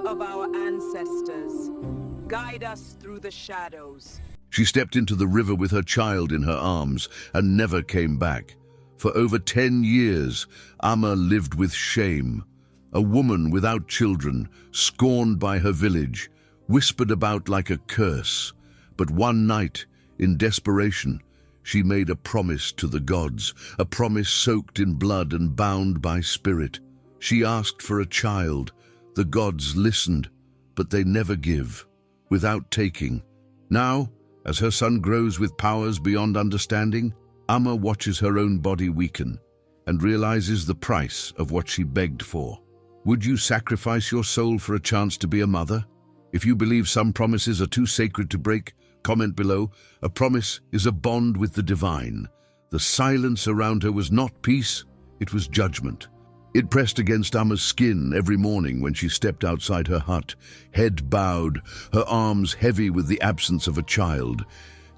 of our ancestors, guide us through the shadows. She stepped into the river with her child in her arms and never came back. For over 10 years, Amma lived with shame. A woman without children, scorned by her village, whispered about like a curse. But one night, in desperation, she made a promise to the gods, a promise soaked in blood and bound by spirit. She asked for a child. The gods listened, but they never give, without taking. Now, as her son grows with powers beyond understanding, Amma watches her own body weaken and realizes the price of what she begged for. Would you sacrifice your soul for a chance to be a mother? If you believe some promises are too sacred to break, comment below. A promise is a bond with the divine. The silence around her was not peace, it was judgment. It pressed against Amma's skin every morning when she stepped outside her hut, head bowed, her arms heavy with the absence of a child.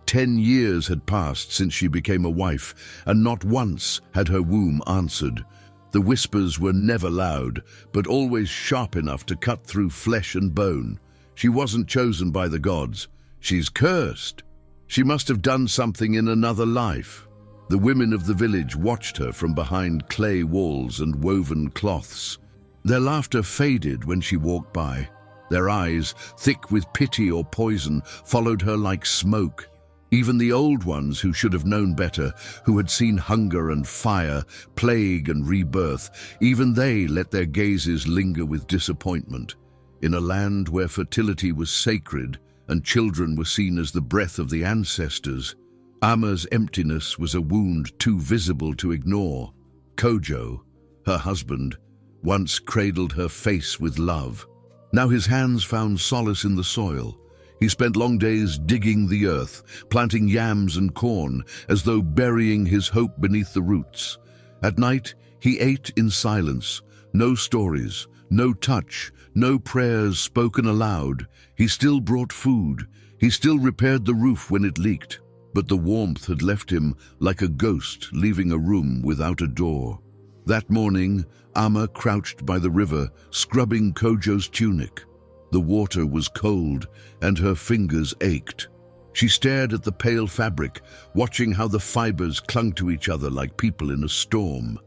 10 years had passed since she became a wife, and not once had her womb answered. The whispers were never loud, but always sharp enough to cut through flesh and bone. She wasn't chosen by the gods. She's cursed. She must have done something in another life. The women of the village watched her from behind clay walls and woven cloths. Their laughter faded when she walked by. Their eyes, thick with pity or poison, followed her like smoke. Even the old ones who should have known better, who had seen hunger and fire, plague and rebirth, even they let their gazes linger with disappointment. In a land where fertility was sacred and children were seen as the breath of the ancestors, Amma's emptiness was a wound too visible to ignore. Kojo, her husband, once cradled her face with love. Now his hands found solace in the soil. He spent long days digging the earth, planting yams and corn, as though burying his hope beneath the roots. At night, he ate in silence. No stories, no touch, no prayers spoken aloud. He still brought food. He still repaired the roof when it leaked. But the warmth had left him like a ghost leaving a room without a door. That morning, Amma crouched by the river, scrubbing Kojo's tunic. The water was cold, and her fingers ached. She stared at the pale fabric, watching how the fibers clung to each other like people in a storm.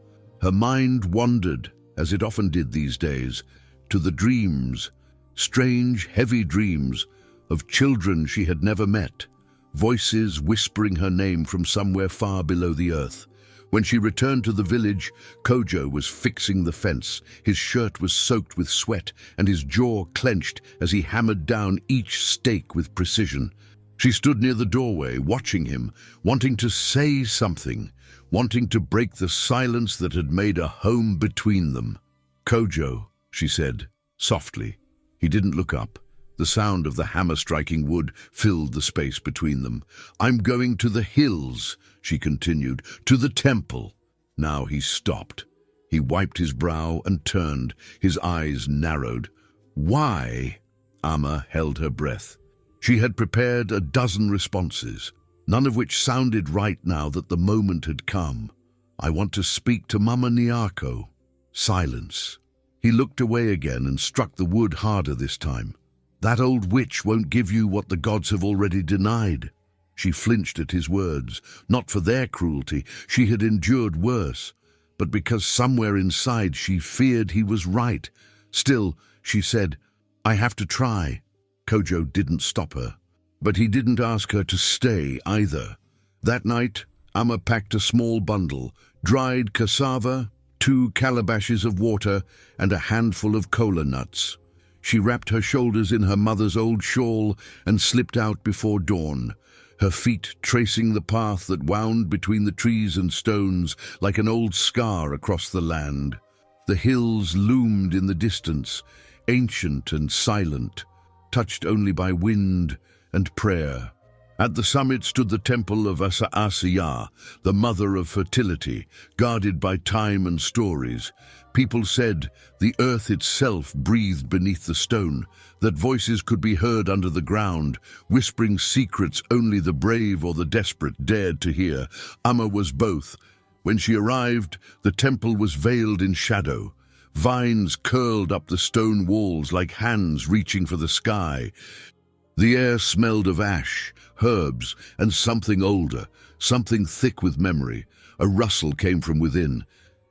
Her mind wandered, as it often did these days, to the dreams, strange, heavy dreams, of children she had never met, voices whispering her name from somewhere far below the earth. When she returned to the village, Kojo was fixing the fence. His shirt was soaked with sweat, and his jaw clenched as he hammered down each stake with precision. She stood near the doorway, watching him, wanting to say something, wanting to break the silence that had made a home between them. "Kojo," she said, softly. He didn't look up. The sound of the hammer striking wood filled the space between them. "I'm going to the hills," she continued, "to the temple." Now he stopped. He wiped his brow and turned, his eyes narrowed. "Why?" Amma held her breath. She had prepared a dozen responses, none of which sounded right now that the moment had come. "I want to speak to Mama Nyako." Silence. He looked away again and struck the wood harder this time. "That old witch won't give you what the gods have already denied." She flinched at his words, not for their cruelty. She had endured worse, but because somewhere inside she feared he was right. Still, she said, "I have to try." Kojo didn't stop her, but he didn't ask her to stay either. That night, Amma packed a small bundle, dried cassava, 2 calabashes of water, and a handful of kola nuts. She wrapped her shoulders in her mother's old shawl and slipped out before dawn, her feet tracing the path that wound between the trees and stones like an old scar across the land. The hills loomed in the distance, ancient and silent, touched only by wind and prayer. At the summit stood the temple of Asaasiya, the mother of fertility, guarded by time and stories. People said the earth itself breathed beneath the stone, that voices could be heard under the ground, whispering secrets only the brave or the desperate dared to hear. Amma was both. When she arrived, the temple was veiled in shadow. Vines curled up the stone walls like hands reaching for the sky. The air smelled of ash, herbs, and something older, something thick with memory. A rustle came from within,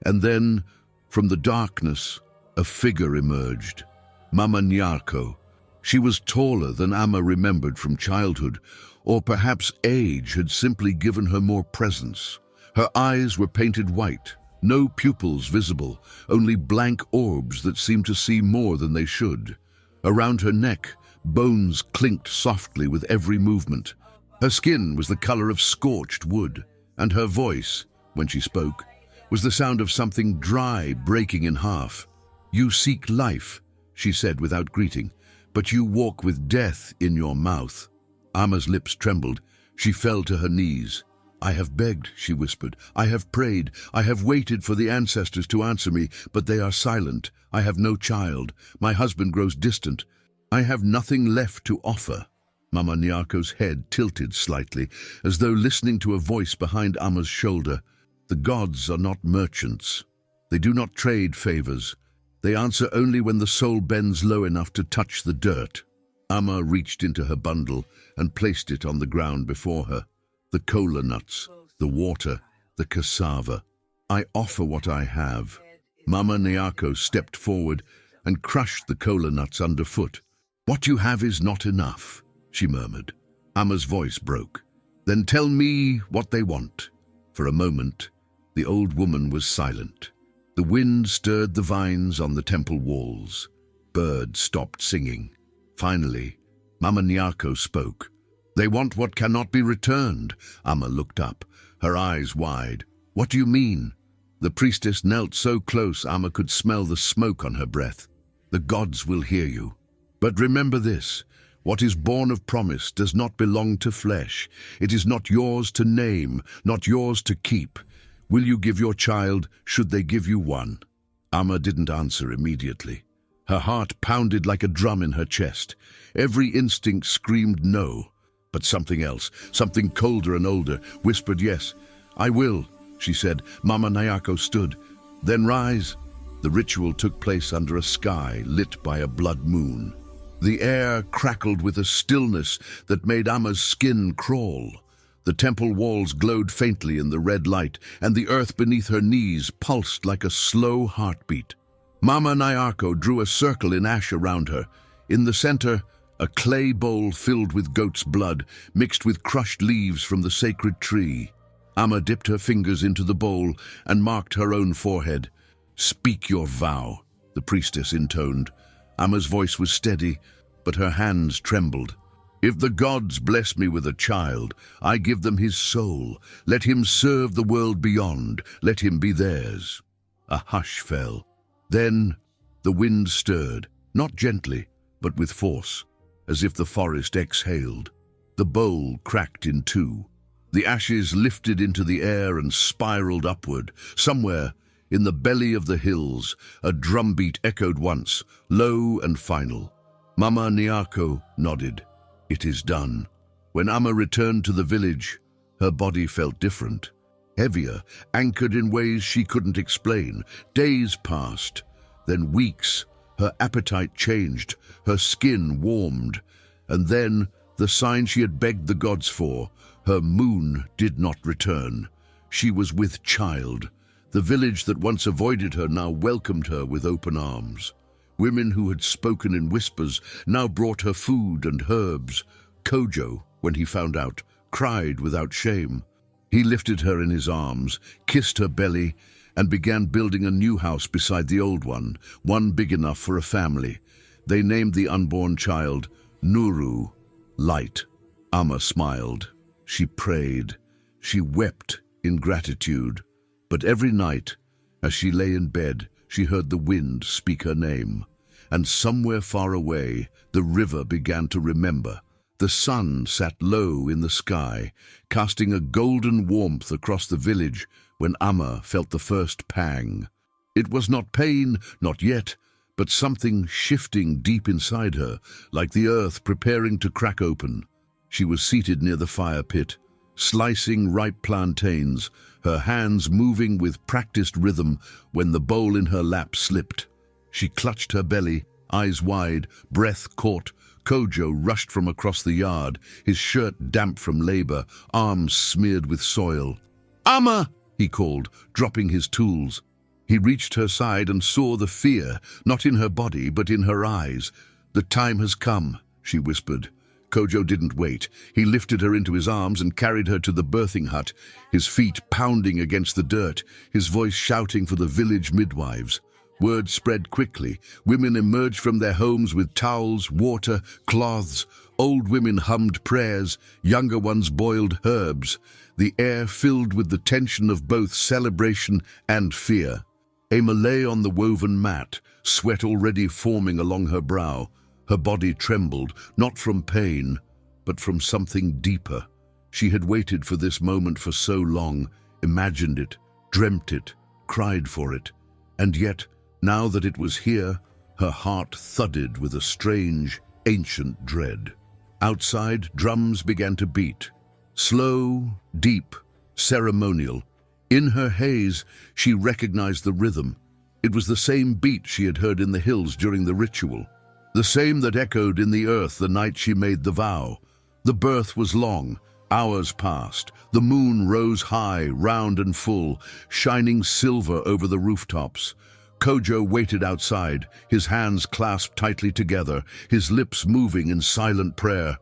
and then, from the darkness, a figure emerged. Mama Nyarko. She was taller than Amma remembered from childhood, or perhaps age had simply given her more presence. Her eyes were painted white, no pupils visible, only blank orbs that seemed to see more than they should. Around her neck, bones clinked softly with every movement. Her skin was the color of scorched wood, and her voice, when she spoke, was the sound of something dry breaking in half. "You seek life," she said without greeting, "but you walk with death in your mouth." Amma's lips trembled. She fell to her knees. "I have begged," she whispered. "I have prayed. I have waited for the ancestors to answer me, but they are silent. I have no child. My husband grows distant. I have nothing left to offer." Mama Nyarko's head tilted slightly, as though listening to a voice behind Amma's shoulder. "The gods are not merchants. They do not trade favors. They answer only when the soul bends low enough to touch the dirt." Amma reached into her bundle and placed it on the ground before her. The kola nuts, the water, the cassava. "I offer what I have." Mama Nyarko stepped forward and crushed the kola nuts underfoot. "What you have is not enough," she murmured. Amma's voice broke. "Then tell me what they want." For a moment, the old woman was silent. The wind stirred the vines on the temple walls. Birds stopped singing. Finally, Mama Nyarko spoke. "They want what cannot be returned." Amma looked up, her eyes wide. "What do you mean?" The priestess knelt so close Amma could smell the smoke on her breath. "The gods will hear you. But remember this, what is born of promise does not belong to flesh. It is not yours to name, not yours to keep. Will you give your child, should they give you one?" Amma didn't answer immediately. Her heart pounded like a drum in her chest. Every instinct screamed no. But something else, something colder and older, whispered yes. "I will," she said. Mama Nyarko stood. "Then rise." The ritual took place under a sky lit by a blood moon. The air crackled with a stillness that made Amma's skin crawl. The temple walls glowed faintly in the red light, and the earth beneath her knees pulsed like a slow heartbeat. Mama Nyarko drew a circle in ash around her. In the center, a clay bowl filled with goat's blood, mixed with crushed leaves from the sacred tree. Amma dipped her fingers into the bowl and marked her own forehead. "Speak your vow," the priestess intoned. Amma's voice was steady, but her hands trembled. "If the gods bless me with a child, I give them his soul. Let him serve the world beyond. Let him be theirs." A hush fell. Then the wind stirred, not gently, but with force, as if the forest exhaled. The bowl cracked in two. The ashes lifted into the air and spiraled upward. Somewhere, in the belly of the hills, a drumbeat echoed once, low and final. Mama Nyarko nodded. "It is done." When Amma returned to the village, her body felt different. Heavier, anchored in ways she couldn't explain. Days passed, then weeks. Her appetite changed, her skin warmed, and then, the sign she had begged the gods for, her moon did not return. She was with child. The village that once avoided her now welcomed her with open arms. Women who had spoken in whispers now brought her food and herbs. Kojo, when he found out, cried without shame. He lifted her in his arms, kissed her belly, and began building a new house beside the old one big enough for a family. They named the unborn child Nuru, light. Amma smiled. She prayed. She wept in gratitude. But every night, as she lay in bed, she heard the wind speak her name. And somewhere far away, the river began to remember. The sun sat low in the sky, casting a golden warmth across the village when Amma felt the first pang. It was not pain, not yet, but something shifting deep inside her, like the earth preparing to crack open. She was seated near the fire pit, slicing ripe plantains, her hands moving with practiced rhythm when the bowl in her lap slipped. She clutched her belly, eyes wide, breath caught. Kojo rushed from across the yard, his shirt damp from labor, arms smeared with soil. "Amma!" he called, dropping his tools. He reached her side and saw the fear, not in her body but in her eyes. "The time has come," she whispered. Kojo didn't wait. He lifted her into his arms and carried her to the birthing hut, his feet pounding against the dirt, his voice shouting for the village midwives. Word spread quickly. Women emerged from their homes with towels, water, cloths. Old women hummed prayers, younger ones boiled herbs. The air filled with the tension of both celebration and fear. Ama lay on the woven mat, sweat already forming along her brow. Her body trembled, not from pain, but from something deeper. She had waited for this moment for so long, imagined it, dreamt it, cried for it. And yet, now that it was here, her heart thudded with a strange, ancient dread. Outside, drums began to beat. Slow, deep, ceremonial. In her haze, she recognized the rhythm. It was the same beat she had heard in the hills during the ritual. The same that echoed in the earth the night she made the vow. The birth was long. Hours passed. The moon rose high, round and full, shining silver over the rooftops. Kojo waited outside, his hands clasped tightly together, his lips moving in silent prayer.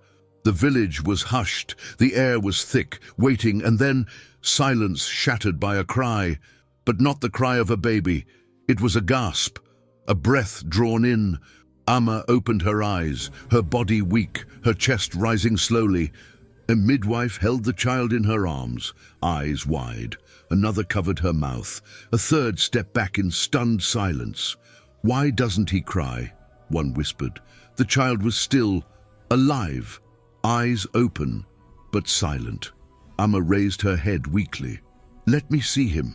The village was hushed, the air was thick, waiting, and then silence shattered by a cry. But not the cry of a baby. It was a gasp, a breath drawn in. Amma opened her eyes, her body weak, her chest rising slowly. A midwife held the child in her arms, eyes wide. Another covered her mouth. A third stepped back in stunned silence. "Why doesn't he cry?" one whispered. The child was still, alive, eyes open, but silent. Amma raised her head weakly. "Let me see him."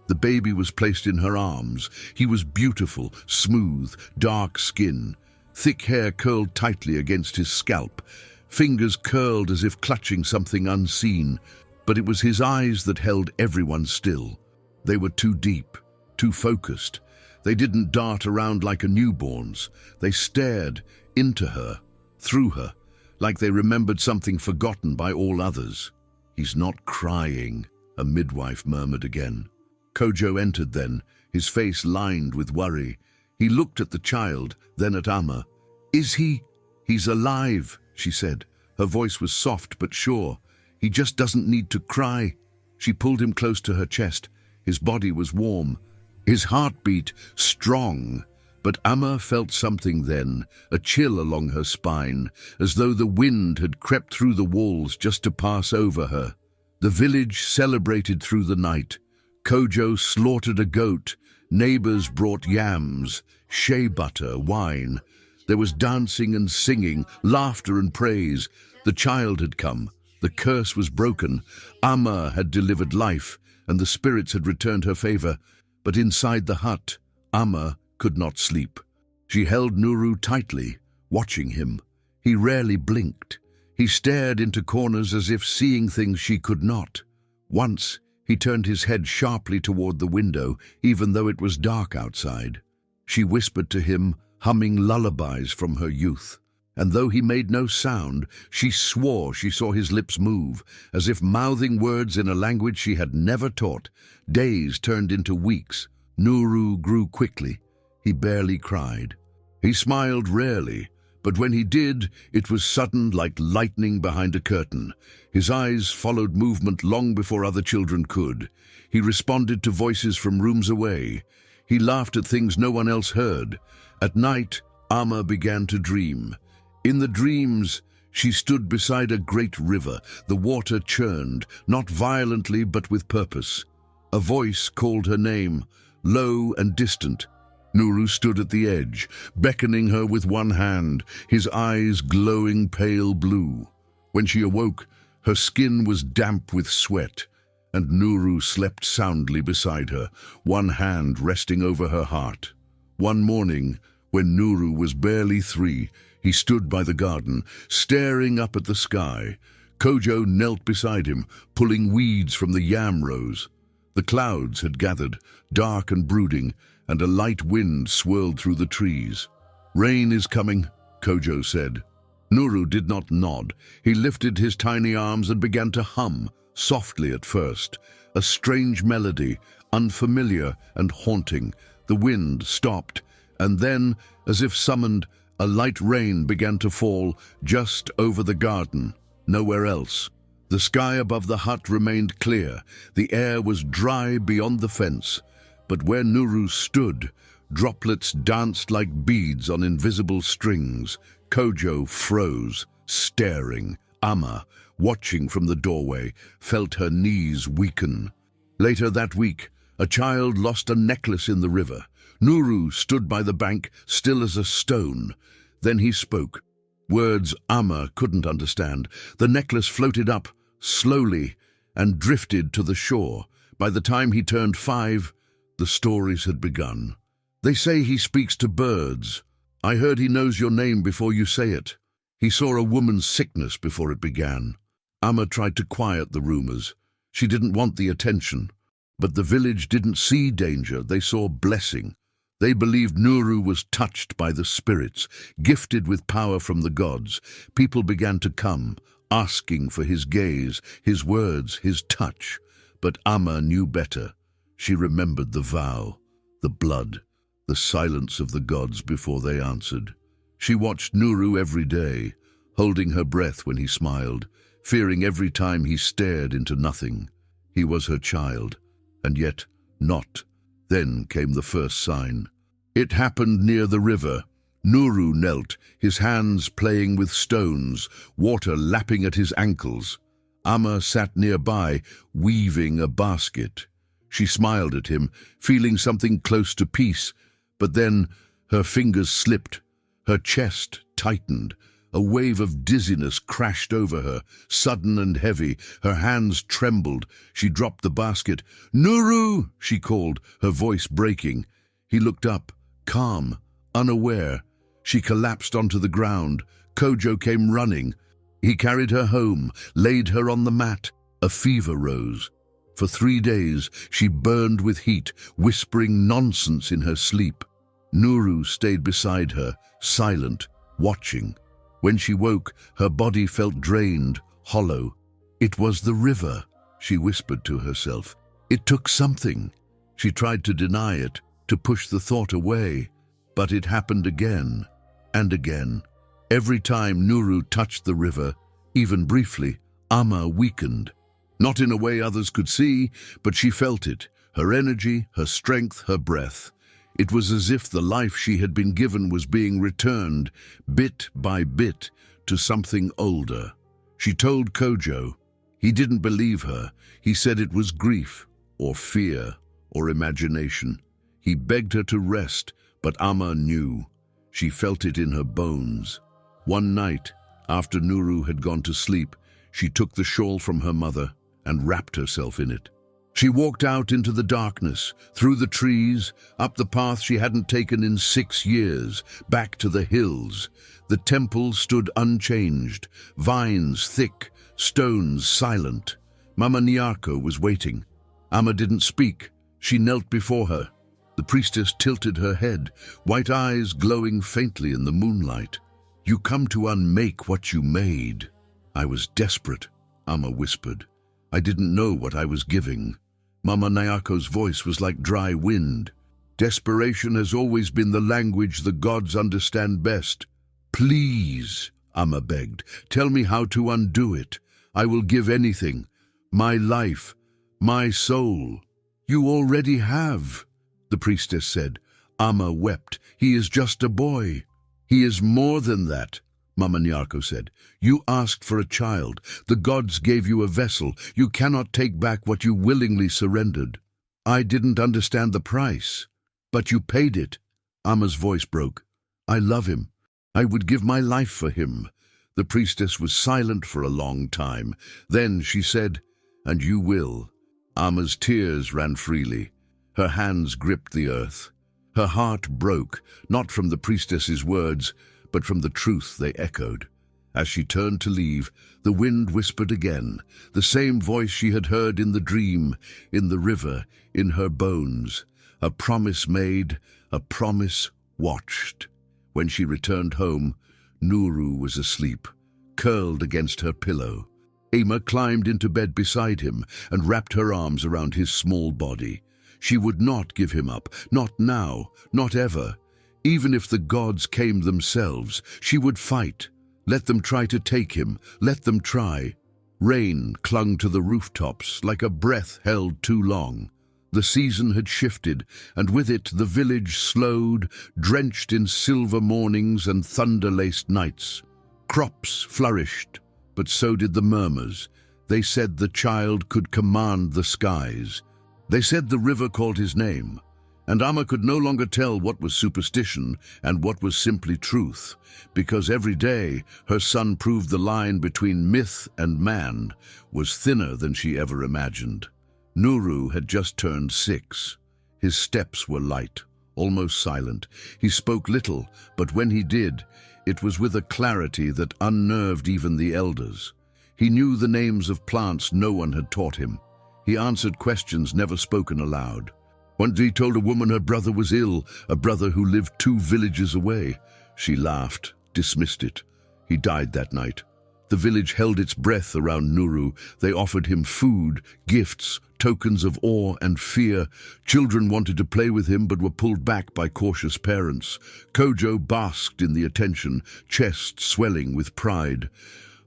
The baby was placed in her arms. He was beautiful, smooth, dark skin. Thick hair curled tightly against his scalp. Fingers curled as if clutching something unseen. But it was his eyes that held everyone still. They were too deep, too focused. They didn't dart around like a newborn's. They stared into her, through her, like they remembered something forgotten by all others. "He's not crying," a midwife murmured again. Kojo entered then, his face lined with worry. He looked at the child, then at Amma. "Is he?" "He's alive," she said. Her voice was soft but sure. "He just doesn't need to cry." She pulled him close to her chest. His body was warm, his heartbeat strong. But Amma felt something then, a chill along her spine, as though the wind had crept through the walls just to pass over her. The village celebrated through the night. Kojo slaughtered a goat. Neighbors brought yams, shea butter, wine. There was dancing and singing, laughter and praise. The child had come. The curse was broken. Amma had delivered life, and the spirits had returned her favor. But inside the hut, Amma could not sleep. She held Nuru tightly, watching him. He rarely blinked. He stared into corners as if seeing things she could not. Once, he turned his head sharply toward the window, even though it was dark outside. She whispered to him, humming lullabies from her youth. And though he made no sound, she swore she saw his lips move, as if mouthing words in a language she had never taught. Days turned into weeks. Nuru grew quickly. He barely cried. He smiled rarely, but when he did, it was sudden like lightning behind a curtain. His eyes followed movement long before other children could. He responded to voices from rooms away. He laughed at things no one else heard. At night, Amma began to dream. In the dreams, she stood beside a great river. The water churned, not violently but with purpose. A voice called her name, low and distant. Nuru stood at the edge, beckoning her with one hand, his eyes glowing pale blue. When she awoke, her skin was damp with sweat, and Nuru slept soundly beside her, one hand resting over her heart. One morning, when Nuru was barely 3, he stood by the garden, staring up at the sky. Kojo knelt beside him, pulling weeds from the yam rows. The clouds had gathered, dark and brooding, and a light wind swirled through the trees. "Rain is coming," Kojo said. Nuru did not nod. He lifted his tiny arms and began to hum, softly at first. A strange melody, unfamiliar and haunting. The wind stopped, and then, as if summoned, a light rain began to fall just over the garden, nowhere else. The sky above the hut remained clear. The air was dry beyond the fence. But where Nuru stood, droplets danced like beads on invisible strings. Kojo froze, staring. Amma, watching from the doorway, felt her knees weaken. Later that week, a child lost a necklace in the river. Nuru stood by the bank, still as a stone. Then he spoke. Words Amma couldn't understand. The necklace floated up, slowly, and drifted to the shore. By the time he turned 5, the stories had begun. "They say he speaks to birds. I heard he knows your name before you say it. He saw a woman's sickness before it began." Amma tried to quiet the rumors. She didn't want the attention. But the village didn't see danger, they saw blessing. They believed Nuru was touched by the spirits, gifted with power from the gods. People began to come, asking for his gaze, his words, his touch. But Amma knew better. She remembered the vow, the blood, the silence of the gods before they answered. She watched Nuru every day, holding her breath when he smiled, fearing every time he stared into nothing. He was her child, and yet not. Then came the first sign. It happened near the river. Nuru knelt, his hands playing with stones, water lapping at his ankles. Amma sat nearby, weaving a basket. She smiled at him, feeling something close to peace, but then her fingers slipped. Her chest tightened. A wave of dizziness crashed over her, sudden and heavy. Her hands trembled. She dropped the basket. "Nuru!" she called, her voice breaking. He looked up, calm, unaware. She collapsed onto the ground. Kojo came running. He carried her home, laid her on the mat. A fever rose. For 3 days she burned with heat, whispering nonsense in her sleep. Nuru stayed beside her, silent, watching. When she woke, her body felt drained, hollow. "It was the river," she whispered to herself. "It took something." She tried to deny it, to push the thought away. But it happened again and again. Every time Nuru touched the river, even briefly, Amma weakened. Not in a way others could see, but she felt it, her energy, her strength, her breath. It was as if the life she had been given was being returned, bit by bit, to something older. She told Kojo. He didn't believe her. He said it was grief, or fear, or imagination. He begged her to rest, but Amma knew. She felt it in her bones. One night, after Nuru had gone to sleep, she took the shawl from her mother and wrapped herself in it. She walked out into the darkness, through the trees, up the path she hadn't taken in 6 years, back to the hills. The temple stood unchanged, vines thick, stones silent. Mama Nyarko was waiting. Amma didn't speak. She knelt before her. The priestess tilted her head, white eyes glowing faintly in the moonlight. "You come to unmake what you made." "I was desperate," Amma whispered. "I didn't know what I was giving." Mama Nyarko's voice was like dry wind. "Desperation has always been the language the gods understand best." "Please," Amma begged, "tell me how to undo it. I will give anything. My life, my soul." "You already have," the priestess said. Amma wept. "He is just a boy." "He is more than that," Mama Nyarko said. "You asked for a child. The gods gave you a vessel. You cannot take back what you willingly surrendered." "I didn't understand the price, but you paid it." Amma's voice broke. "I love him. I would give my life for him." The priestess was silent for a long time. Then she said, "And you will." Amma's tears ran freely. Her hands gripped the earth. Her heart broke, not from the priestess's words, but from the truth they echoed. As she turned to leave, the wind whispered again, the same voice she had heard in the dream, in the river, in her bones. A promise made, a promise watched. When she returned home, Nuru was asleep, curled against her pillow. Ama climbed into bed beside him and wrapped her arms around his small body. She would not give him up, not now, not ever. Even if the gods came themselves, she would fight. Let them try to take him, let them try. Rain clung to the rooftops like a breath held too long. The season had shifted, and with it the village slowed, drenched in silver mornings and thunder-laced nights. Crops flourished, but so did the murmurs. They said the child could command the skies. They said the river called his name, and Amma could no longer tell what was superstition and what was simply truth, because every day her son proved the line between myth and man was thinner than she ever imagined. Nuru had just turned 6. His steps were light, almost silent. He spoke little, but when he did, it was with a clarity that unnerved even the elders. He knew the names of plants no one had taught him. He answered questions never spoken aloud. Once he told a woman her brother was ill, a brother who lived 2 villages away. She laughed, dismissed it. He died that night. The village held its breath around Nuru. They offered him food, gifts, tokens of awe and fear. Children wanted to play with him but were pulled back by cautious parents. Kojo basked in the attention, chest swelling with pride.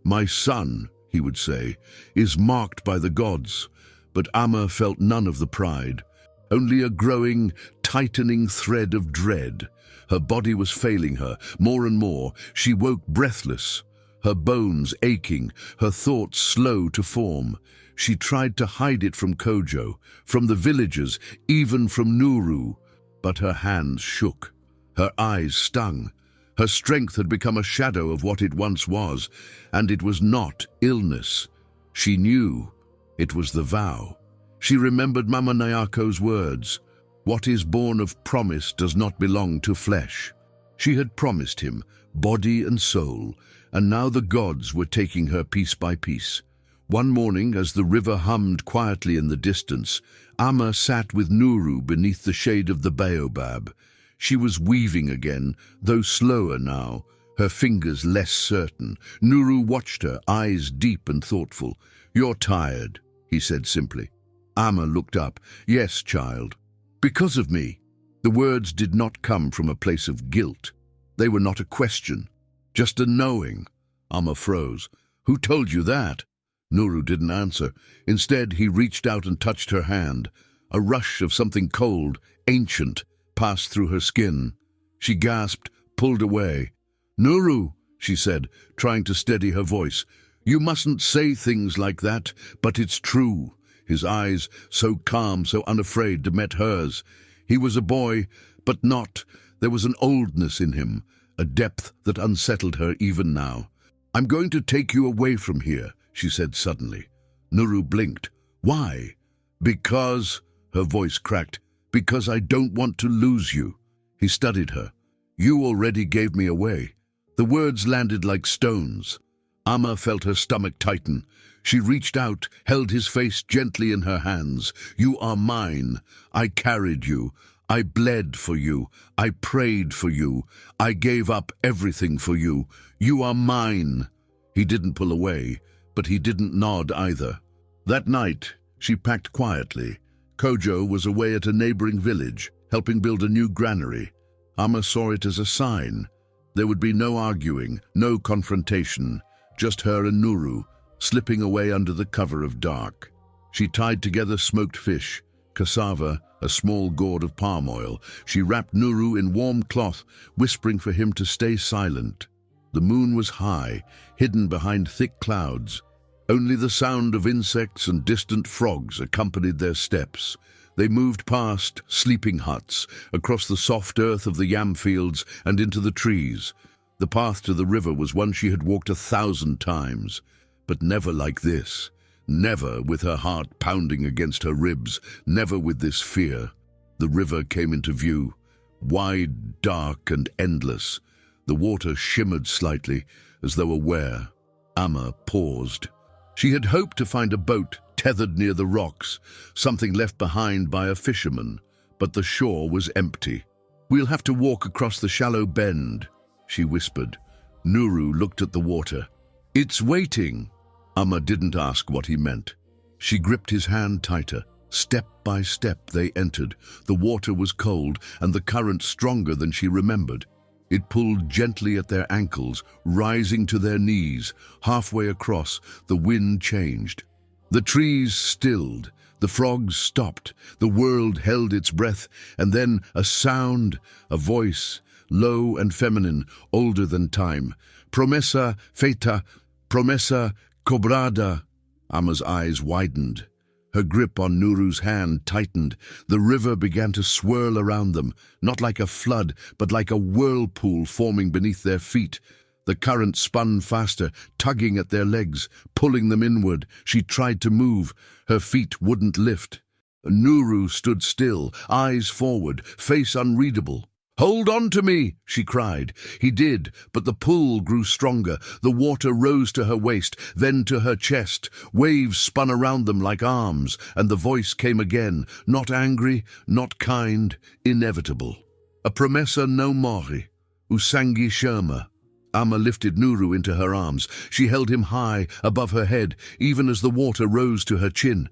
"My son," he would say, "is marked by the gods." But Amma felt none of the pride, only a growing, tightening thread of dread. Her body was failing her. More and more, she woke breathless, her bones aching, her thoughts slow to form. She tried to hide it from Kojo, from the villagers, even from Nuru, but her hands shook. Her eyes stung. Her strength had become a shadow of what it once was, and it was not illness. She knew it was the vow. She remembered Mama Nayako's words, "What is born of promise does not belong to flesh." She had promised him, body and soul, and now the gods were taking her piece by piece. One morning, as the river hummed quietly in the distance, Amma sat with Nuru beneath the shade of the baobab. She was weaving again, though slower now, her fingers less certain. Nuru watched her, eyes deep and thoughtful. "You're tired," he said simply. Amma looked up. "Yes, child. Because of me." The words did not come from a place of guilt. They were not a question, just a knowing. Amma froze. "Who told you that?" Nuru didn't answer. Instead, he reached out and touched her hand. A rush of something cold, ancient, passed through her skin. She gasped, pulled away. "Nuru," she said, trying to steady her voice, "you mustn't say things like that, but it's true." His eyes, so calm, so unafraid, met hers. He was a boy, but not. There was an oldness in him, a depth that unsettled her even now. "I'm going to take you away from here," she said suddenly. Nuru blinked. "Why?" "Because," her voice cracked, "because I don't want to lose you." He studied her. "You already gave me away." The words landed like stones. Amma felt her stomach tighten. She reached out, held his face gently in her hands. "You are mine. I carried you. I bled for you. I prayed for you. I gave up everything for you. You are mine." He didn't pull away, but he didn't nod either. That night, she packed quietly. Kojo was away at a neighboring village, helping build a new granary. Amma saw it as a sign. There would be no arguing, no confrontation, just her and Nuru, slipping away under the cover of dark. She tied together smoked fish, cassava, a small gourd of palm oil. She wrapped Nuru in warm cloth, whispering for him to stay silent. The moon was high, hidden behind thick clouds. Only the sound of insects and distant frogs accompanied their steps. They moved past sleeping huts, across the soft earth of the yam fields and into the trees. The path to the river was one she had walked 1,000 times, but never like this. Never with her heart pounding against her ribs, never with this fear. The river came into view, wide, dark, and endless. The water shimmered slightly, as though aware. Amma paused. She had hoped to find a boat tethered near the rocks, something left behind by a fisherman, but the shore was empty. "We'll have to walk across the shallow bend," she whispered. Nuru looked at the water. "It's waiting." Amma didn't ask what he meant. She gripped his hand tighter. Step by step they entered. The water was cold and the current stronger than she remembered. It pulled gently at their ankles, rising to their knees. Halfway across, the wind changed. The trees stilled. The frogs stopped. The world held its breath, and then a sound, a voice, low and feminine, older than time. "Promessa feita, promessa cobrada." Amma's eyes widened. Her grip on Nuru's hand tightened. The river began to swirl around them, not like a flood, but like a whirlpool forming beneath their feet. The current spun faster, tugging at their legs, pulling them inward. She tried to move. Her feet wouldn't lift. Nuru stood still, eyes forward, face unreadable. "Hold on to me," she cried. He did, but the pull grew stronger. The water rose to her waist, then to her chest. Waves spun around them like arms, and the voice came again, not angry, not kind, inevitable. "A promessa no mori, usangi sherma." Amma lifted Nuru into her arms. She held him high, above her head, even as the water rose to her chin.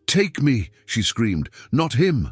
"Take me," she screamed, "not him.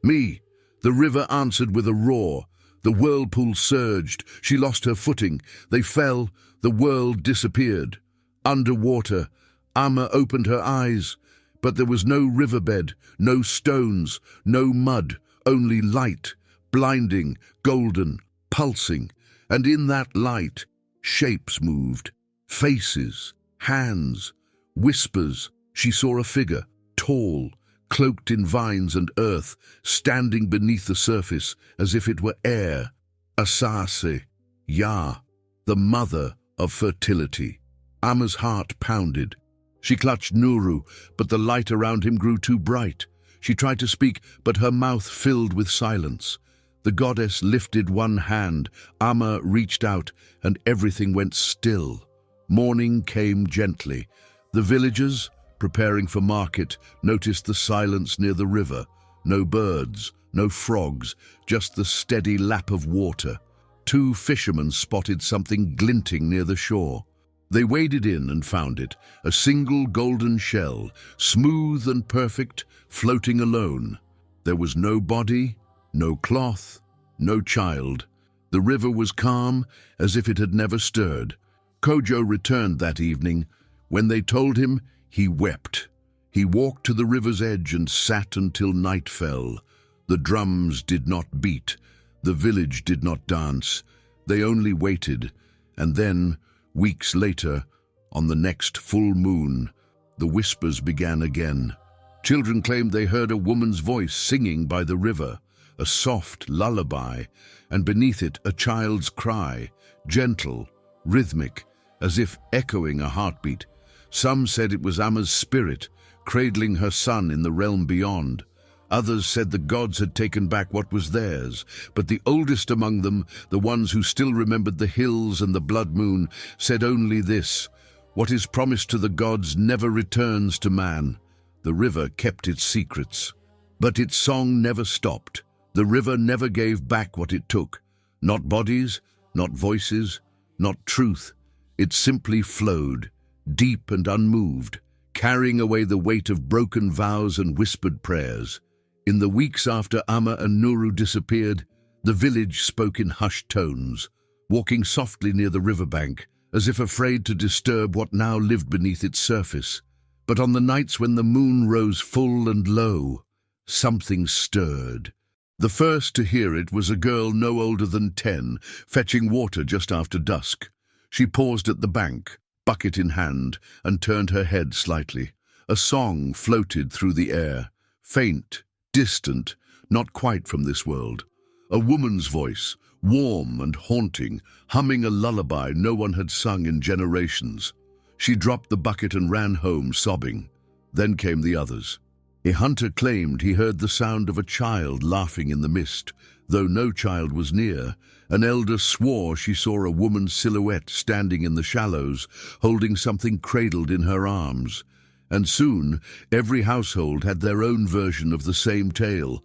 Me." The river answered with a roar. The whirlpool surged. She lost her footing. They fell. The world disappeared. Underwater, Amma opened her eyes. But there was no riverbed, no stones, no mud, only light, blinding, golden, pulsing. And in that light, shapes moved. Faces, hands, whispers. She saw a figure, tall, cloaked in vines and earth, standing beneath the surface as if it were air. Asase, Ya, the mother of fertility. Amma's heart pounded. She clutched Nuru, but the light around him grew too bright. She tried to speak, but her mouth filled with silence. The goddess lifted one hand. Amma reached out, and everything went still. Morning came gently. The villagers, preparing for market, noticed the silence near the river. No birds, no frogs, just the steady lap of water. 2 fishermen spotted something glinting near the shore. They waded in and found it, a single golden shell, smooth and perfect, floating alone. There was no body, no cloth, no child. The river was calm, as if it had never stirred. Kojo returned that evening. When they told him, he wept. He walked to the river's edge and sat until night fell. The drums did not beat. The village did not dance. They only waited. And then, weeks later, on the next full moon, the whispers began again. Children claimed they heard a woman's voice singing by the river, a soft lullaby, and beneath it a child's cry, gentle, rhythmic, as if echoing a heartbeat. Some said it was Amma's spirit, cradling her son in the realm beyond. Others said the gods had taken back what was theirs, but the oldest among them, the ones who still remembered the hills and the blood moon, said only this: "What is promised to the gods never returns to man." The river kept its secrets. But its song never stopped. The river never gave back what it took. Not bodies, not voices, not truth. It simply flowed, deep and unmoved, carrying away the weight of broken vows and whispered prayers. In the weeks after Amma and Nuru disappeared, the village spoke in hushed tones, walking softly near the riverbank, as if afraid to disturb what now lived beneath its surface. But on the nights when the moon rose full and low, something stirred. The first to hear it was a girl no older than 10, fetching water just after dusk. She paused at the bank, bucket in hand, and turned her head slightly. A song floated through the air, faint, distant, not quite from this world. A woman's voice, warm and haunting, humming a lullaby no one had sung in generations. She dropped the bucket and ran home, sobbing. Then came the others. A hunter claimed he heard the sound of a child laughing in the mist. Though no child was near, an elder swore she saw a woman's silhouette standing in the shallows, holding something cradled in her arms. And soon, every household had their own version of the same tale.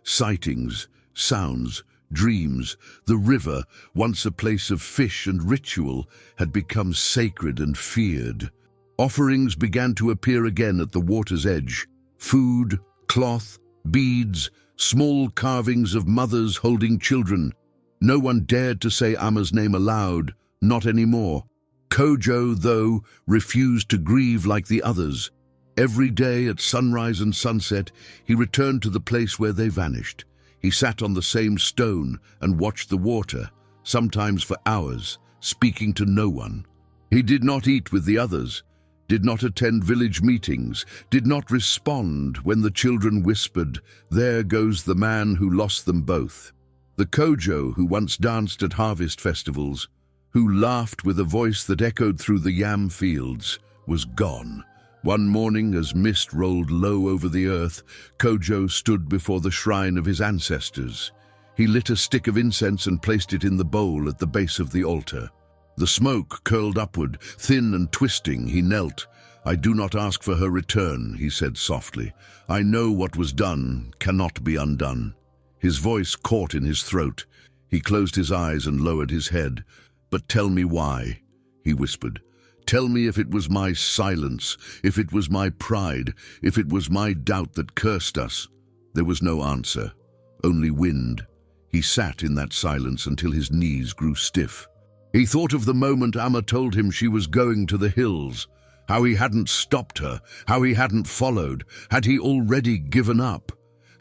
sightings, sounds, dreams. The river, once a place of fish and ritual, had become sacred and feared. Offerings began to appear again at the water's edge. Food, cloth, beads, small carvings of mothers holding children. No one dared to say Amma's name aloud, not anymore. Kojo, though, refused to grieve like the others. Every day at sunrise and sunset, he returned to the place where they vanished. He sat on the same stone and watched the water, sometimes for hours, speaking to no one. He did not eat with the others, did not attend village meetings, did not respond when the children whispered, "There goes the man who lost them both." The Kojo who once danced at harvest festivals, who laughed with a voice that echoed through the yam fields, was gone. One morning, as mist rolled low over the earth, Kojo stood before the shrine of his ancestors. He lit a stick of incense and placed it in the bowl at the base of the altar. The smoke curled upward, thin and twisting. He knelt. "I do not ask for her return," he said softly. "I know what was done cannot be undone." His voice caught in his throat. He closed his eyes and lowered his head. "But tell me why," he whispered. "Tell me if it was my silence, if it was my pride, if it was my doubt that cursed us." There was no answer, only wind. He sat in that silence until his knees grew stiff. He thought of the moment Amma told him she was going to the hills, how he hadn't stopped her, how he hadn't followed. Had he already given up?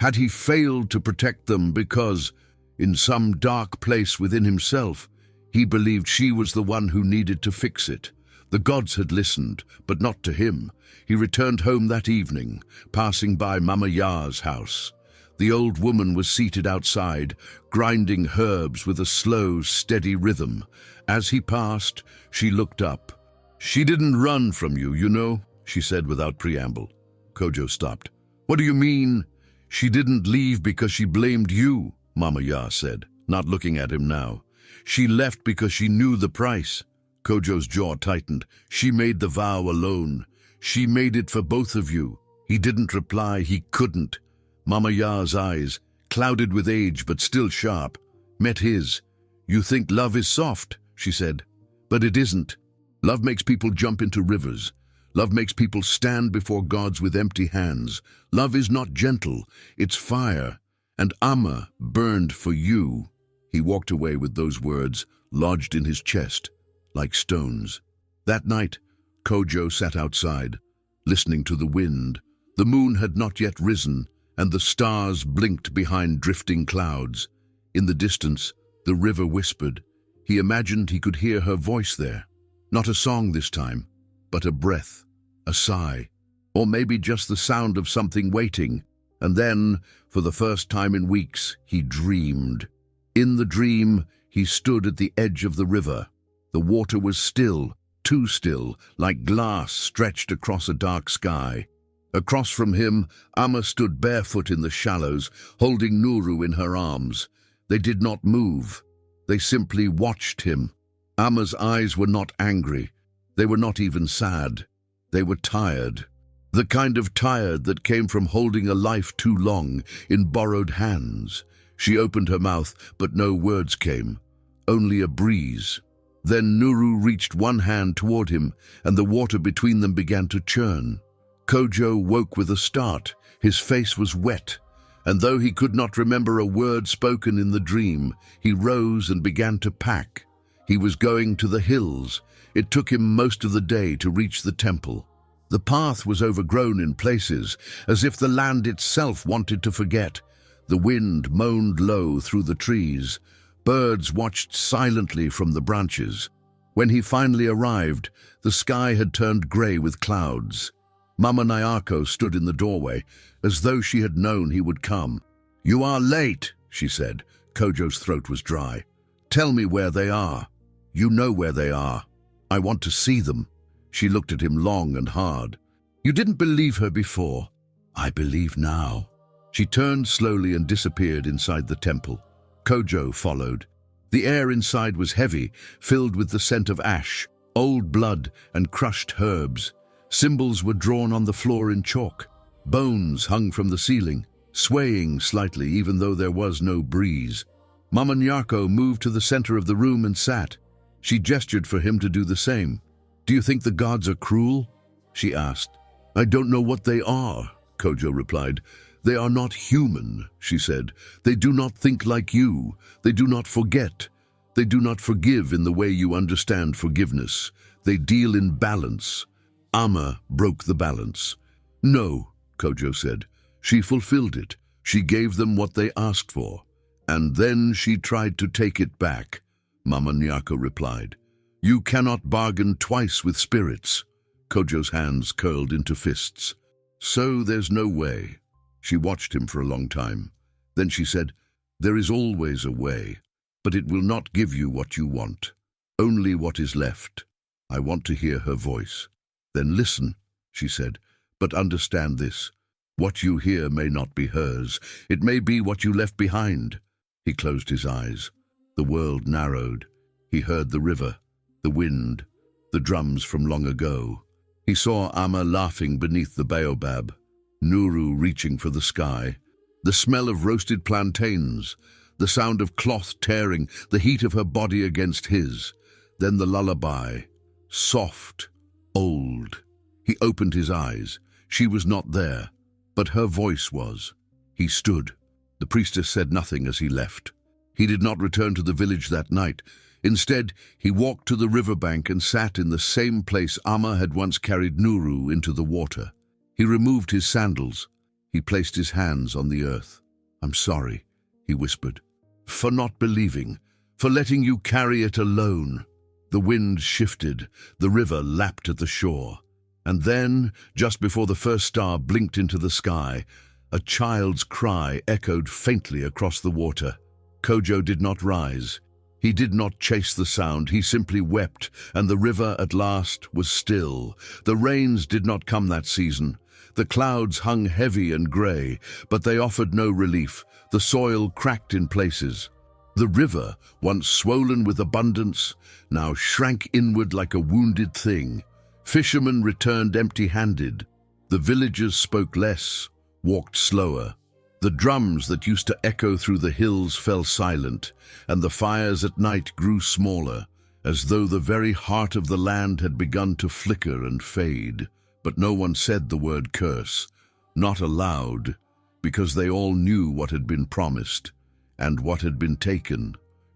Had he failed to protect them because, in some dark place within himself, he believed she was the one who needed to fix it? The gods had listened, but not to him. He returned home that evening, passing by Mama Ya's house. The old woman was seated outside, grinding herbs with a slow, steady rhythm. As he passed, she looked up. "She didn't run from you, you know," she said without preamble. Kojo stopped. "What do you mean?" "She didn't leave because she blamed you," Mama Ya said, not looking at him now. "She left because she knew the price." Kojo's jaw tightened. "She made the vow alone. She made it for both of you." He didn't reply. He couldn't. Mama Ya's eyes, clouded with age but still sharp, met his. "You think love is soft," she said, "but it isn't. Love makes people jump into rivers. Love makes people stand before gods with empty hands. Love is not gentle, it's fire. And Amma burned for you." He walked away with those words lodged in his chest, like stones. That night, Kojo sat outside, listening to the wind. The moon had not yet risen, and the stars blinked behind drifting clouds. In the distance, the river whispered. He imagined he could hear her voice there. Not a song this time, but a breath, a sigh, or maybe just the sound of something waiting. And then, for the first time in weeks, he dreamed. In the dream, he stood at the edge of the river. The water was still, too still, like glass stretched across a dark sky. Across from him, Amma stood barefoot in the shallows, holding Nuru in her arms. They did not move. They simply watched him. Amma's eyes were not angry. They were not even sad. They were tired. The kind of tired that came from holding a life too long in borrowed hands. She opened her mouth, but no words came, only a breeze. Then Nuru reached one hand toward him, and the water between them began to churn. Kojo woke with a start. His face was wet, and though he could not remember a word spoken in the dream, he rose and began to pack. He was going to the hills. It took him most of the day to reach the temple. The path was overgrown in places, as if the land itself wanted to forget. The wind moaned low through the trees. Birds watched silently from the branches. When he finally arrived, the sky had turned gray with clouds. Mama Nyako stood in the doorway, as though she had known he would come. "You are late," she said. Kojo's throat was dry. "Tell me where they are." "You know where they are. I want to see them." She looked at him long and hard. "You didn't believe her before." "I believe now." She turned slowly and disappeared inside the temple. Kojo followed. The air inside was heavy, filled with the scent of ash, old blood, and crushed herbs. Symbols were drawn on the floor in chalk. Bones hung from the ceiling. swaying slightly even though there was no breeze. Mama Nyarko moved to the center of the room and sat. She gestured for him to do the same. "Do you think the gods are cruel?" she asked. "I don't know what they are," Kojo replied. "They are not human," she said. "They do not think like you. They do not forget. They do not forgive in the way you understand forgiveness. They deal in balance." Amma broke the balance. "No," Kojo said. "She fulfilled it. She gave them what they asked for. And then she tried to take it back," Mama Nyarko replied. "You cannot bargain twice with spirits." Kojo's hands curled into fists. "So there's no way." She watched him for a long time. Then she said, "There is always a way, but it will not give you what you want. Only what is left." I want to hear her voice. "Then listen," she said, "but understand this. What you hear may not be hers. It may be what you left behind." He closed his eyes. The world narrowed. He heard the river, the wind, the drums from long ago. He saw Amma laughing beneath the baobab, Nuru reaching for the sky, the smell of roasted plantains, the sound of cloth tearing, the heat of her body against his. Then the lullaby, soft, old. He opened his eyes. She was not there, but her voice was. He stood. The priestess said nothing as he left. He did not return to the village that night. Instead, he walked to the riverbank and sat in the same place Amma had once carried Nuru into the water. He removed his sandals. He placed his hands on the earth. "I'm sorry," he whispered, "for not believing, for letting you carry it alone." The wind shifted. The river lapped at the shore. And then, just before the first star blinked into the sky, a child's cry echoed faintly across the water. Kojo did not rise. He did not chase the sound. He simply wept, and the river at last was still. The rains did not come that season. The clouds hung heavy and grey, but they offered no relief. The soil cracked in places. The river, once swollen with abundance, now shrank inward like a wounded thing. Fishermen returned empty-handed. The villagers spoke less, walked slower. The drums that used to echo through the hills fell silent, and the fires at night grew smaller, as though the very heart of the land had begun to flicker and fade. But no one said the word curse, not aloud, because they all knew what had been promised and what had been taken.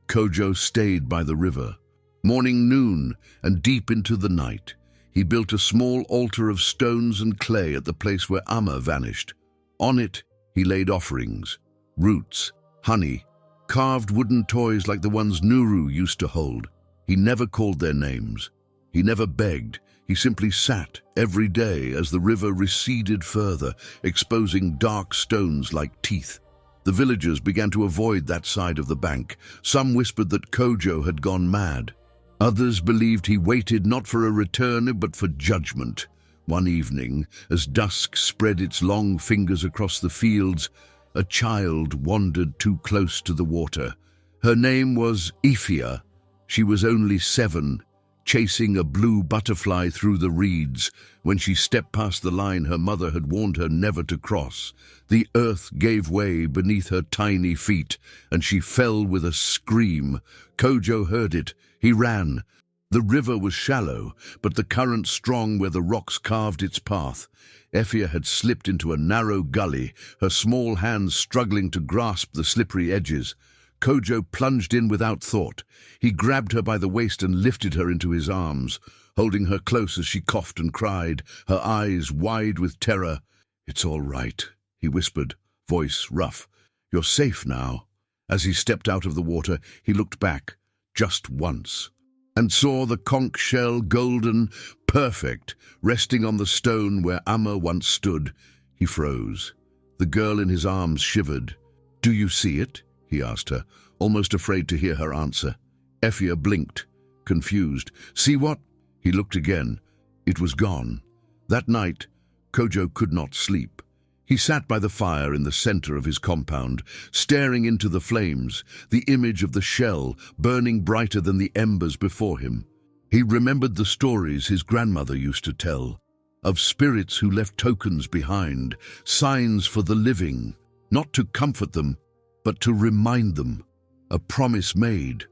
Kojo stayed by the river. Morning, noon, and deep into the night, he built a small altar of stones and clay at the place where Amma vanished. On it, he laid offerings, roots, honey, carved wooden toys like the ones Nuru used to hold. He never called their names. He never begged. He simply sat every day as the river receded further, exposing dark stones like teeth. The villagers began to avoid that side of the bank. Some whispered that Kojo had gone mad. Others believed he waited not for a return but for judgment. One evening, as dusk spread its long fingers across the fields, a child wandered too close to the water. Her name was Ifia. She was only 7, chasing a blue butterfly through the reeds. When she stepped past the line her mother had warned her never to cross, the earth gave way beneath her tiny feet, and she fell with a scream. Kojo heard it. He ran. The river was shallow, but the current strong where the rocks carved its path. Effia had slipped into a narrow gully, her small hands struggling to grasp the slippery edges. Kojo plunged in without thought. He grabbed her by the waist and lifted her into his arms, holding her close as she coughed and cried, her eyes wide with terror. "It's all right," he whispered, voice rough. "You're safe now." As he stepped out of the water, he looked back, just once, and saw the conch shell, golden, perfect, resting on the stone where Amma once stood. He froze. The girl in his arms shivered. "Do you see it?" he asked her, almost afraid to hear her answer. Effia blinked, confused. "See what?" He looked again. It was gone. That night, Kojo could not sleep. He sat by the fire in the center of his compound, staring into the flames, the image of the shell burning brighter than the embers before him. He remembered the stories his grandmother used to tell, of spirits who left tokens behind, signs for the living. not to comfort them, but to remind them. A promise made,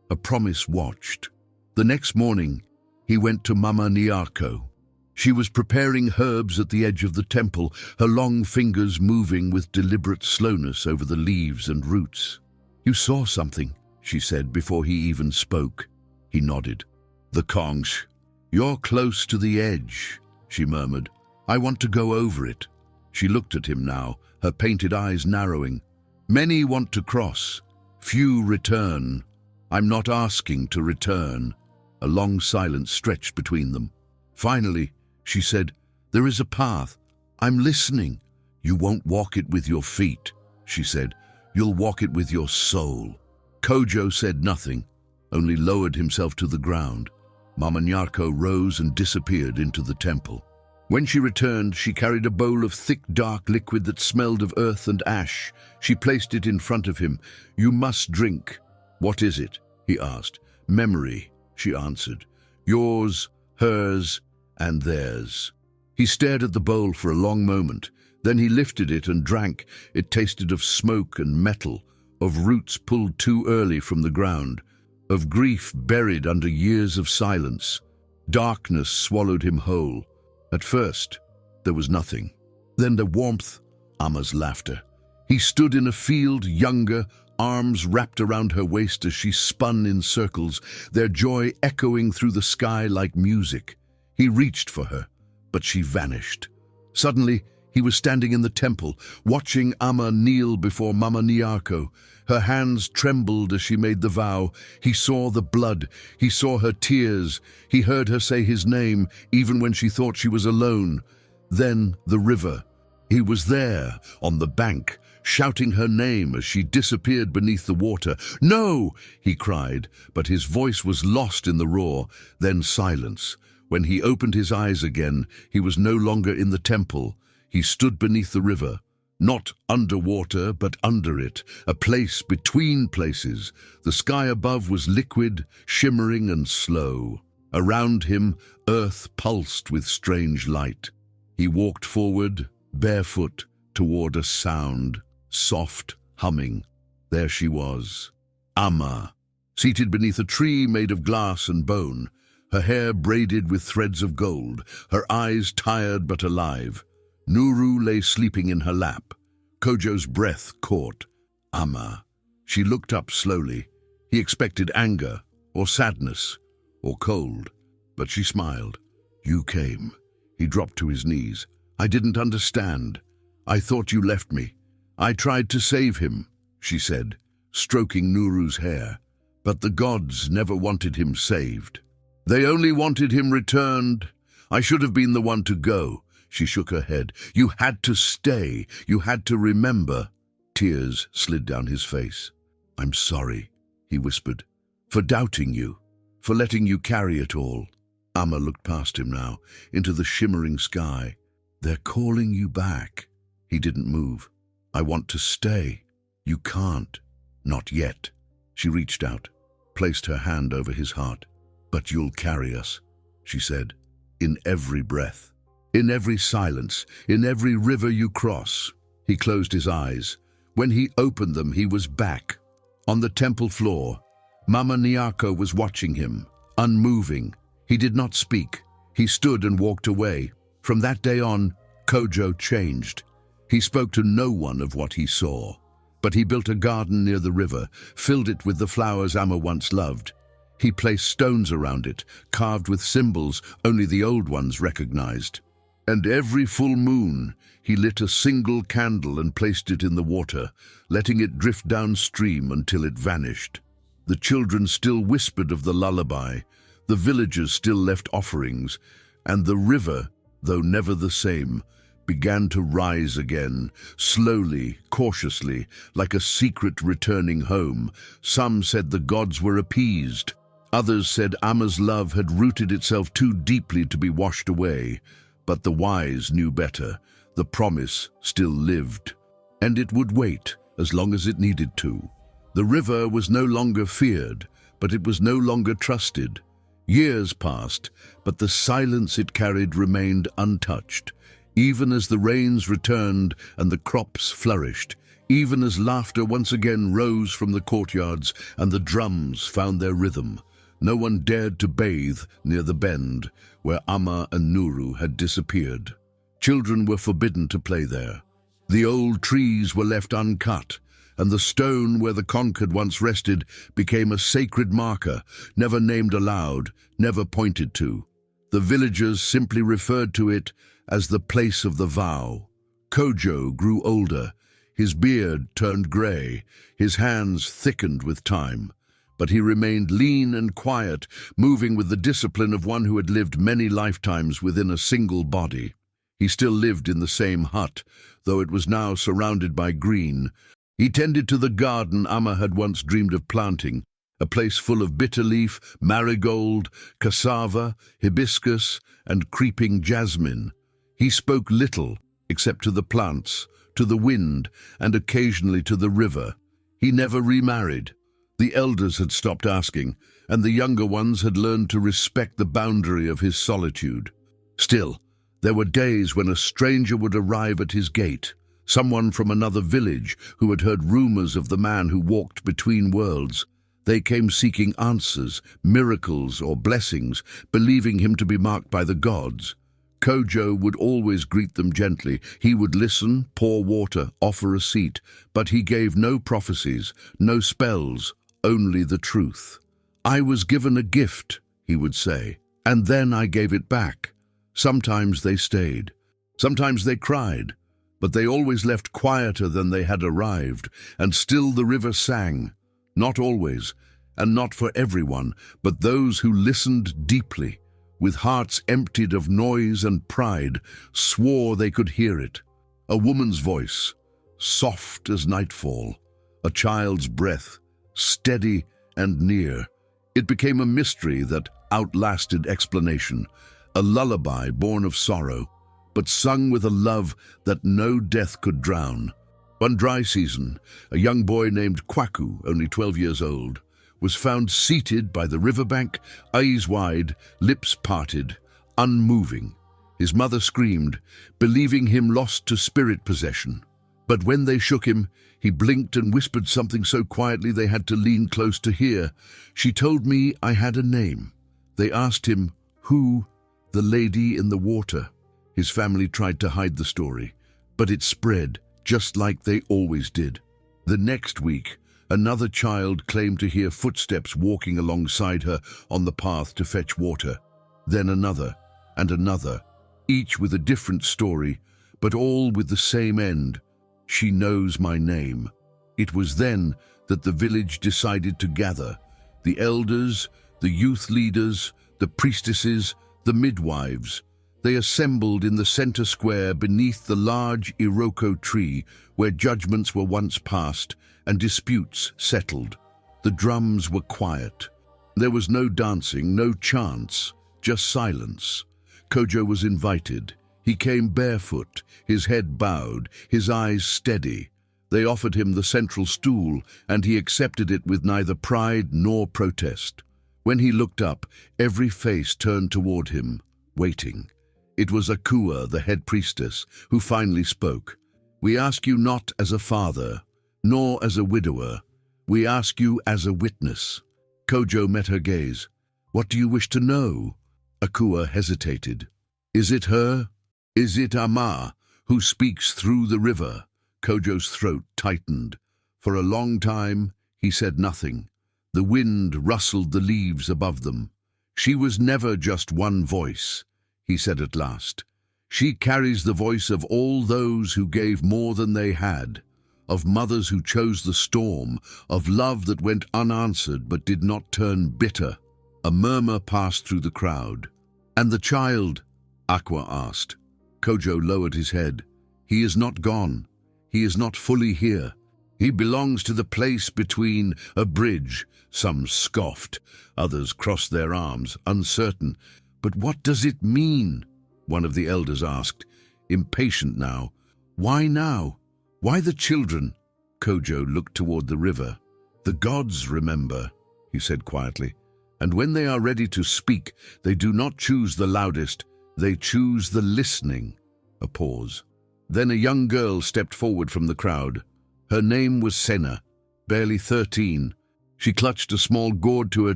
a promise watched. The next morning, he went to Mama Nyarko. She was preparing herbs at the edge of the temple, her long fingers moving with deliberate slowness over the leaves and roots. "You saw something," she said before he even spoke. He nodded. "The conch. You're close to the edge," she murmured. "I want to go over it." She looked at him now, her painted eyes narrowing. "Many want to cross. Few return. I'm not asking to return." A long silence stretched between them. Finally, she said, "There is a path. I'm listening." "You won't walk it with your feet," she said. "You'll walk it with your soul." Kojo said nothing, only lowered himself to the ground. Mama Nyarko rose and disappeared into the temple. When she returned, she carried a bowl of thick, dark liquid that smelled of earth and ash. She placed it in front of him. "You must drink." "What is it?" he asked. "Memory," she answered. "Yours, hers, and theirs." He stared at the bowl for a long moment. Then he lifted it and drank. It tasted of smoke and metal, of roots pulled too early from the ground, of grief buried under years of silence. Darkness swallowed him whole. At first, there was nothing. Then the warmth, Amma's laughter. He stood in a field, younger, arms wrapped around her waist as she spun in circles, their joy echoing through the sky like music. He reached for her, but she vanished. Suddenly, he was standing in the temple, watching Amma kneel before Mama Nyarko. Her hands trembled as she made the vow. He saw the blood. He saw her tears. He heard her say his name, even when she thought she was alone. Then the river. He was there, on the bank, shouting her name as she disappeared beneath the water. "No!" he cried, but his voice was lost in the roar. Then silence. When he opened his eyes again, he was no longer in the temple. He stood beneath the river, not underwater, but under it, a place between places. The sky above was liquid, shimmering and slow. Around him, earth pulsed with strange light. He walked forward, barefoot, toward a sound, soft humming. There she was, Amma, seated beneath a tree made of glass and bone, her hair braided with threads of gold, her eyes tired but alive. Nuru lay sleeping in her lap. Kojo's breath caught. Amma. She looked up slowly. He expected anger, or sadness, or cold, but she smiled. "You came." He dropped to his knees. "I didn't understand. I thought you left me. I tried to save him," she said, stroking Nuru's hair. "But the gods never wanted him saved. They only wanted him returned. I should have been the one to go." She shook her head. "You had to stay. You had to remember." Tears slid down his face. "I'm sorry," he whispered, "for doubting you, for letting you carry it all." Amma looked past him now, into the shimmering sky. "They're calling you back." He didn't move. "I want to stay." "You can't." "Not yet." She reached out, placed her hand over his heart. "But you'll carry us," she said, "in every breath. In every silence, in every river you cross." He closed his eyes. When he opened them, he was back. On the temple floor, Mama Nyarko was watching him, unmoving. He did not speak. He stood and walked away. From that day on, Kojo changed. He spoke to no one of what he saw. But he built a garden near the river, filled it with the flowers Amma once loved. He placed stones around it, carved with symbols only the old ones recognized. And every full moon, he lit a single candle and placed it in the water, letting it drift downstream until it vanished. The children still whispered of the lullaby, the villagers still left offerings, and the river, though never the same, began to rise again, slowly, cautiously, like a secret returning home. Some said the gods were appeased. Others said Amma's love had rooted itself too deeply to be washed away. But the wise knew better. The promise still lived. And it would wait as long as it needed to. The river was no longer feared, but it was no longer trusted. Years passed, but the silence it carried remained untouched. Even as the rains returned and the crops flourished, even as laughter once again rose from the courtyards and the drums found their rhythm. No one dared to bathe near the bend where Amma and Nuru had disappeared. Children were forbidden to play there. The old trees were left uncut, and the stone where the conquered once rested became a sacred marker, never named aloud, never pointed to. The villagers simply referred to it as the place of the vow. Kojo grew older. His beard turned grey, his hands thickened with time. But he remained lean and quiet, moving with the discipline of one who had lived many lifetimes within a single body. He still lived in the same hut, though it was now surrounded by green. He tended to the garden Amma had once dreamed of planting, a place full of bitterleaf, marigold, cassava, hibiscus, and creeping jasmine. He spoke little, except to the plants, to the wind, and occasionally to the river. He never remarried. The elders had stopped asking, and the younger ones had learned to respect the boundary of his solitude. Still, there were days when a stranger would arrive at his gate, someone from another village who had heard rumors of the man who walked between worlds. They came seeking answers, miracles, or blessings, believing him to be marked by the gods. Kojo would always greet them gently. He would listen, pour water, offer a seat, but he gave no prophecies, no spells, only the truth. "I was given a gift," he would say, "and then I gave it back." Sometimes they stayed, sometimes they cried, but they always left quieter than they had arrived, and still the river sang. Not always, and not for everyone, but those who listened deeply, with hearts emptied of noise and pride, swore they could hear it. A woman's voice, soft as nightfall, a child's breath, steady and near. It became a mystery that outlasted explanation, a lullaby born of sorrow, but sung with a love that no death could drown. One dry season, a young boy named Kwaku, only 12 years old, was found seated by the riverbank, eyes wide, lips parted, unmoving. His mother screamed, believing him lost to spirit possession. But when they shook him, he blinked and whispered something so quietly they had to lean close to hear. "She told me I had a name." They asked him, "Who?" "The lady in the water." His family tried to hide the story, but it spread, just like they always did. The next week, another child claimed to hear footsteps walking alongside her on the path to fetch water. Then another, and another, each with a different story, but all with the same end. "She knows my name." It was then that the village decided to gather. The elders, the youth leaders, the priestesses, the midwives. They assembled in the center square beneath the large Iroko tree where judgments were once passed and disputes settled. The drums were quiet. There was no dancing, no chants, just silence. Kojo was invited. He came barefoot, his head bowed, his eyes steady. They offered him the central stool, and he accepted it with neither pride nor protest. When he looked up, every face turned toward him, waiting. It was Akua, the head priestess, who finally spoke. "We ask you not as a father, nor as a widower. We ask you as a witness." Kojo met her gaze. "What do you wish to know?" Akua hesitated. "Is it her? Is it Amma, who speaks through the river?" Kojo's throat tightened. For a long time, he said nothing. The wind rustled the leaves above them. "She was never just one voice," he said at last. "She carries the voice of all those who gave more than they had, of mothers who chose the storm, of love that went unanswered but did not turn bitter." A murmur passed through the crowd. "And the child?" Aqua asked. Kojo lowered his head. "He is not gone. He is not fully here. He belongs to the place between a bridge." Some scoffed, others crossed their arms, uncertain. "But what does it mean?" one of the elders asked, impatient now. "Why now? Why the children?" Kojo looked toward the river. "The gods remember," he said quietly, "and when they are ready to speak, they do not choose the loudest, they choose the listening." A pause. Then a young girl stepped forward from the crowd. Her name was Senna, barely 13. She clutched a small gourd to her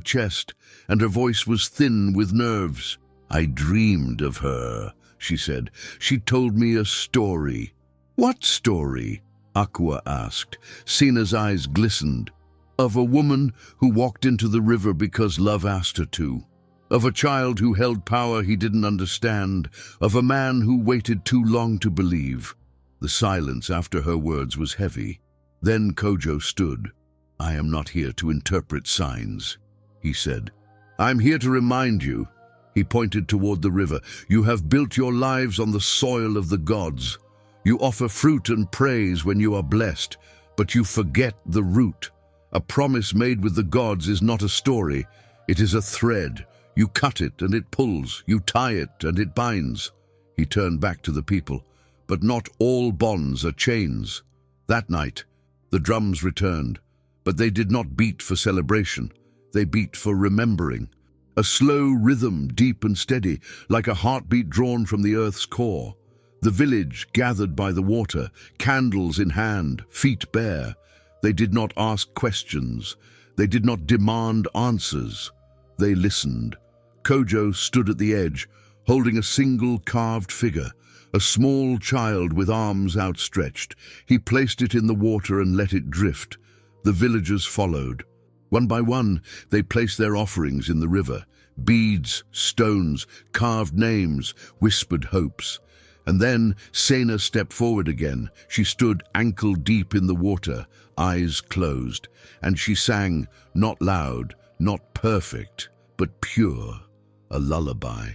chest, and her voice was thin with nerves. "I dreamed of her," she said. "She told me a story." "What story?" Aqua asked. Senna's eyes glistened. "Of a woman who walked into the river because love asked her to. Of a child who held power he didn't understand. Of a man who waited too long to believe." The silence after her words was heavy. Then Kojo stood. "I am not here to interpret signs," he said. "I'm here to remind you." He pointed toward the river. "You have built your lives on the soil of the gods. You offer fruit and praise when you are blessed, but you forget the root. A promise made with the gods is not a story. It is a thread. You cut it and it pulls. You tie it and it binds." He turned back to the people. "But not all bonds are chains." That night, the drums returned, but they did not beat for celebration. They beat for remembering. A slow rhythm, deep and steady, like a heartbeat drawn from the earth's core. The village gathered by the water, candles in hand, feet bare. They did not ask questions. They did not demand answers. They listened. Kojo stood at the edge, holding a single carved figure, a small child with arms outstretched. He placed it in the water and let it drift. The villagers followed. One by one, they placed their offerings in the river. Beads, stones, carved names, whispered hopes. And then Senna stepped forward again. She stood ankle-deep in the water, eyes closed, and she sang, not loud, not perfect, but pure, a lullaby.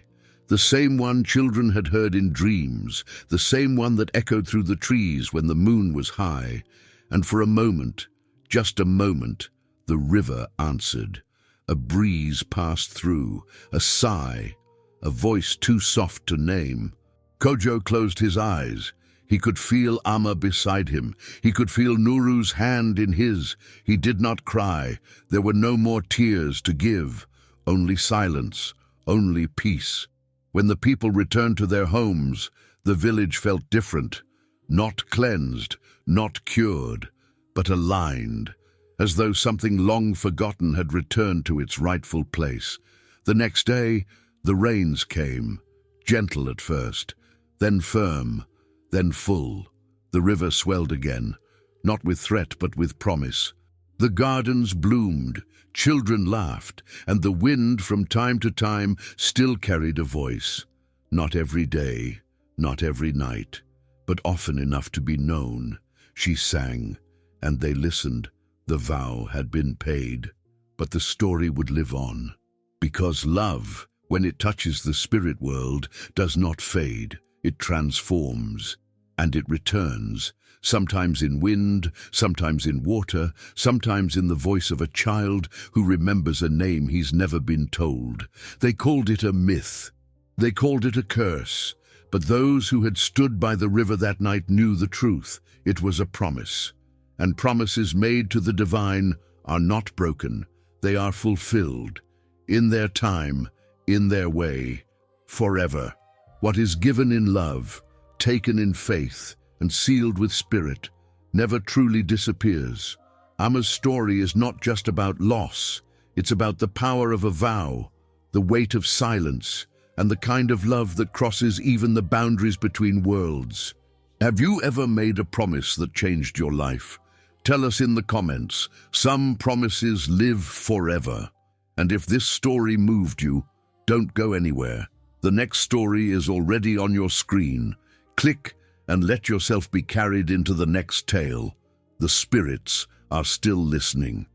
The same one children had heard in dreams, the same one that echoed through the trees when the moon was high. And for a moment, just a moment, the river answered. A breeze passed through, a sigh, a voice too soft to name. Kojo closed his eyes. He could feel Amma beside him. He could feel Nuru's hand in his. He did not cry. There were no more tears to give. Only silence, only peace. When the people returned to their homes, the village felt different. Not cleansed, not cured, but aligned, as though something long forgotten had returned to its rightful place. The next day, the rains came, gentle at first, then firm, then full. The river swelled again, not with threat but with promise. The gardens bloomed, children laughed, and the wind from time to time still carried a voice. Not every day, not every night, but often enough to be known. She sang, and they listened. The vow had been paid, but the story would live on. Because love, when it touches the spirit world, does not fade. It transforms, and it returns, sometimes in wind, sometimes in water, sometimes in the voice of a child who remembers a name he's never been told. They called it a myth. They called it a curse. But those who had stood by the river that night knew the truth. It was a promise. And promises made to the divine are not broken. They are fulfilled. In their time, in their way, forever. What is given in love, taken in faith, and sealed with spirit, never truly disappears. Amma's story is not just about loss. It's about the power of a vow, the weight of silence, and the kind of love that crosses even the boundaries between worlds. Have you ever made a promise that changed your life? Tell us in the comments. Some promises live forever. And if this story moved you, don't go anywhere. The next story is already on your screen. Click and let yourself be carried into the next tale. The spirits are still listening.